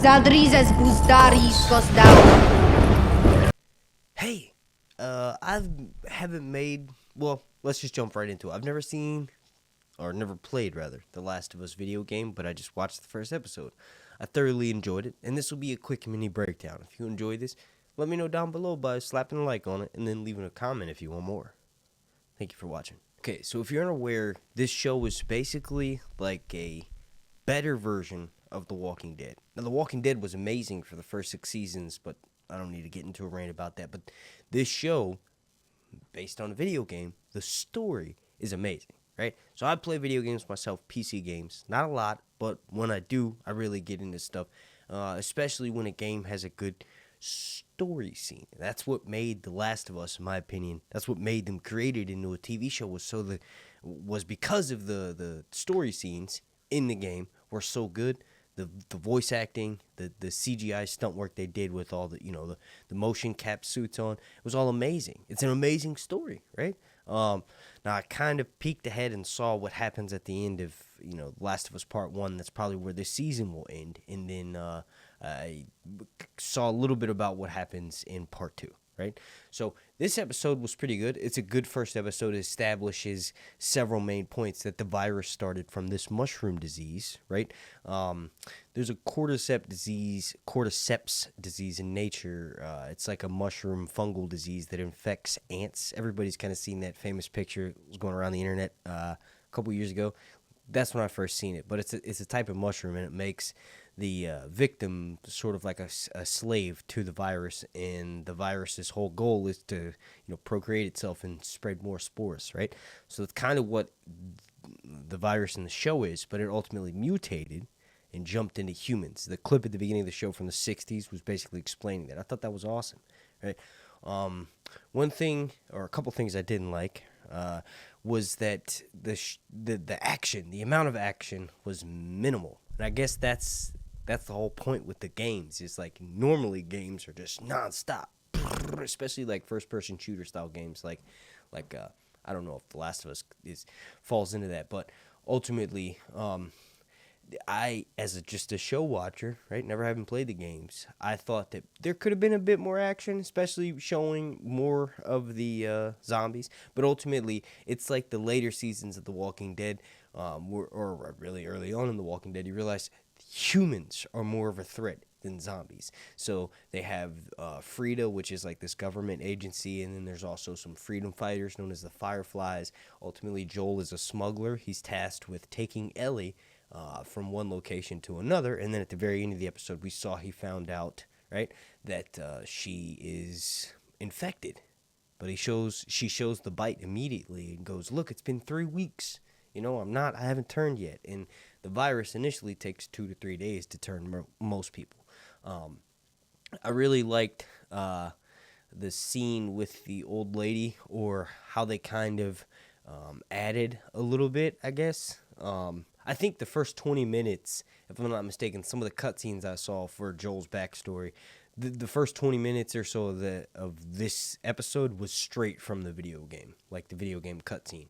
Zadrize z buzdari skozdał. Hey, I haven't made, well, let's just jump right into it. I've never seen, or never played rather, the Last of Us video game, but I just watched the first episode. I thoroughly enjoyed it, and this will be a quick mini breakdown. If you enjoyed this, let me know down below by slapping a like on it, and then leaving a comment if you want more. Thank you for watching. Okay, so if you're unaware, this show was basically like a better version of The Walking Dead. Now, The Walking Dead was amazing for the first 6 seasons, but I don't need to get into a rant about that. But this show, based on a video game, the story is amazing, right? So I play video games myself, PC games. Not a lot, but when I do, I really get into stuff, especially when a game has a good story scene. That's what made The Last of Us, in my opinion. That's what made them create it into a TV show, was because of the story scenes in the game were so good. The voice acting, the CGI stunt work they did with all the motion cap suits on, it was all amazing. It's an amazing story, right? Now I kind of peeked ahead and saw what happens at the end of Last of Us Part 1. That's probably where this season will end, and then I saw a little bit about what happens in Part 2. Right, so this episode was pretty good. It's a good first episode. It establishes several main points that the virus started from this mushroom disease. Right, there's a cordyceps disease in nature. It's like a mushroom fungal disease that infects ants. Everybody's kind of seen that famous picture. It was going around the internet a couple years ago. That's when I first seen it. But it's a type of mushroom, and it makes the victim sort of like a slave to the virus, and the virus's whole goal is to procreate itself and spread more spores, right? So it's kind of what the virus in the show is, but it ultimately mutated and jumped into humans. The clip at the beginning of the show from the 60s was basically explaining that. I thought that was awesome, right? One thing, or a couple things I didn't like, was that the action, the amount of action was minimal. And I guess that's the whole point with the games. Is like normally games are just nonstop, especially like first-person shooter style games. Like I don't know if The Last of Us falls into that, but ultimately, I as just a show watcher, right, never having played the games, I thought that there could have been a bit more action, especially showing more of the zombies. But ultimately, it's like the later seasons of The Walking Dead, or really early on in The Walking Dead, you realize humans are more of a threat than zombies. So they have Frida, which is like this government agency, and then there's also some freedom fighters known as the Fireflies. Ultimately, Joel is a smuggler. He's tasked with taking Ellie from one location to another, and then at the very end of the episode, he found out, right, that she is infected. But she shows the bite immediately and goes, "Look, it's been 3 weeks. I haven't turned yet." And the virus initially takes 2 to 3 days to turn most people. I really liked the scene with the old lady, or how they kind of added a little bit, I guess. I think the first 20 minutes, if I'm not mistaken, some of the cutscenes I saw for Joel's backstory, the first 20 minutes or so of this episode was straight from the video game, like the video game cutscene.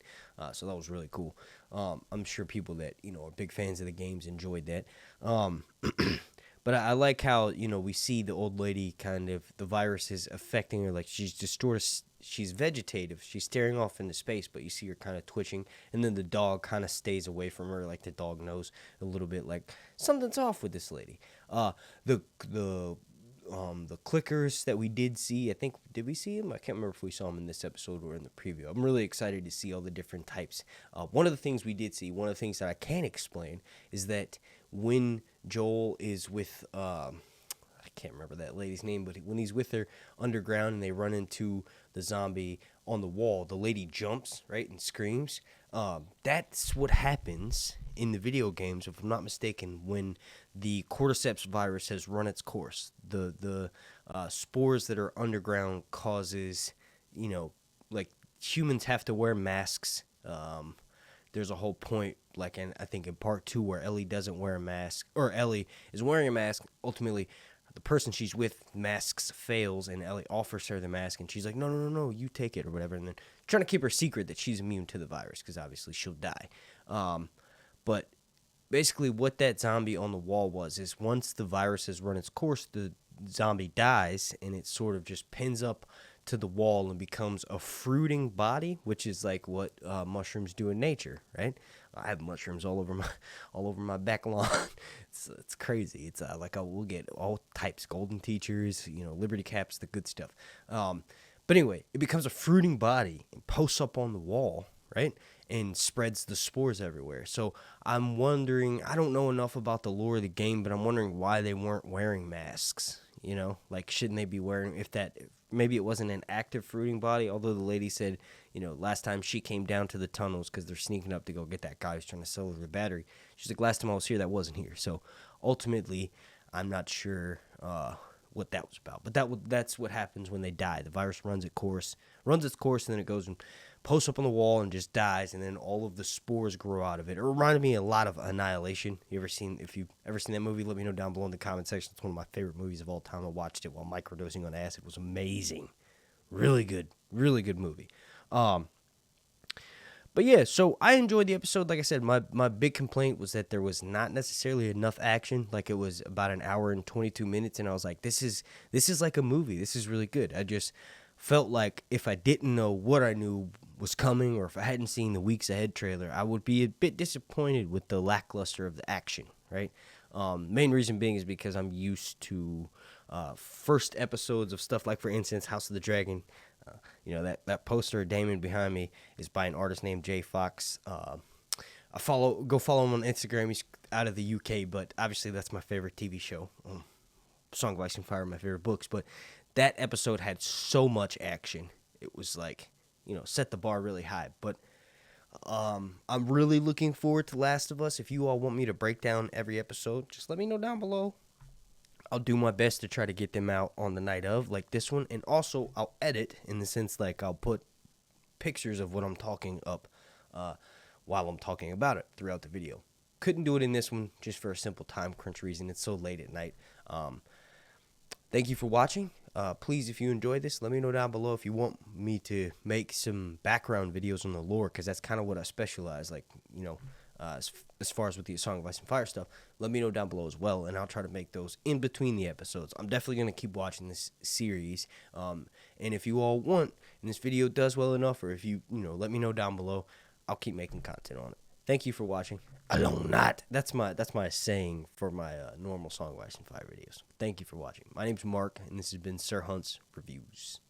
So that was really cool. I'm sure people that are big fans of the games enjoyed that. But I like how we see the old lady kind of, the virus is affecting her, like she's vegetative, she's staring off into space, but you see her kind of twitching, and then the dog kind of stays away from her, like the dog knows a little bit like something's off with this lady. The clickers that we did see, did we see them? I can't remember if we saw them in this episode or in the preview. I'm really excited to see all the different types. One of the things we did see, one of the things that I can't explain, is that when Joel is with, I can't remember that lady's name, but when he's with her underground and they run into the zombie on the wall, the lady jumps, right, and screams. That's what happens in the video games, if I'm not mistaken, when the cordyceps virus has run its course. The spores that are underground causes, like humans have to wear masks. There's a whole point, like I think in part 2, where Ellie doesn't wear a mask, or Ellie is wearing a mask. Ultimately, the person she's with masks fails, and Ellie offers her the mask, and she's like, no, you take it, or whatever, and then trying to keep her secret that she's immune to the virus, because obviously she'll die. But basically what that zombie on the wall was is once the virus has run its course, the zombie dies and it sort of just pins up to the wall and becomes a fruiting body, which is like what mushrooms do in nature, right? I have mushrooms all over my back lawn. It's crazy. It's like we'll get all types, golden teachers, liberty caps, the good stuff. But anyway, it becomes a fruiting body and posts up on the wall, right? And spreads the spores everywhere. So I'm wondering, I don't know enough about the lore of the game, but I'm wondering why they weren't wearing masks. Like shouldn't they be wearing, if maybe it wasn't an active fruiting body, although the lady said, last time she came down to the tunnels because they're sneaking up to go get that guy who's trying to sell her the battery. She's like, last time I was here, that wasn't here. So ultimately, I'm not sure what that was about. But that's what happens when they die. The virus runs its course, and then it goes and posts up on the wall and just dies, and then all of the spores grow out of it. It reminded me a lot of Annihilation. If you've ever seen that movie, let me know down below in the comment section. It's one of my favorite movies of all time. I watched it while microdosing on acid. It was amazing. Really good movie. But yeah, so I enjoyed the episode. Like I said, my big complaint was that there was not necessarily enough action. Like it was about an hour and 22 minutes, and I was like, this is like a movie. This is really good. I just felt like if I didn't know what I knew was coming, or if I hadn't seen the weeks ahead trailer, I would be a bit disappointed with the lackluster of the action, right? Main reason being is because I'm used to first episodes of stuff like, for instance, House of the Dragon. That poster of Damon behind me is by an artist named Jay Fox. Go follow him on Instagram. He's out of the UK, but obviously that's my favorite TV show. Song of Ice and Fire are my favorite books, but that episode had so much action. It was like, set the bar really high. But I'm really looking forward to Last of Us. If you all want me to break down every episode, just let me know down below. I'll do my best to try to get them out on the night of, like this one. And also, I'll edit in the sense like I'll put pictures of what I'm talking up while I'm talking about it throughout the video. Couldn't do it in this one just for a simple time crunch reason. It's so late at night. Thank you for watching. Please, if you enjoyed this, let me know down below if you want me to make some background videos on the lore, because that's kind of what I specialize, like, as far as with the Song of Ice and Fire stuff. Let me know down below as well, and I'll try to make those in between the episodes. I'm definitely going to keep watching this series, and if you all want, and this video does well enough, or if you, let me know down below, I'll keep making content on it. Thank you for watching. Alone not. That's my saying for my normal Song of Ice and Fire videos. Thank you for watching. My name's Mark, and this has been Sir Hunt's Reviews.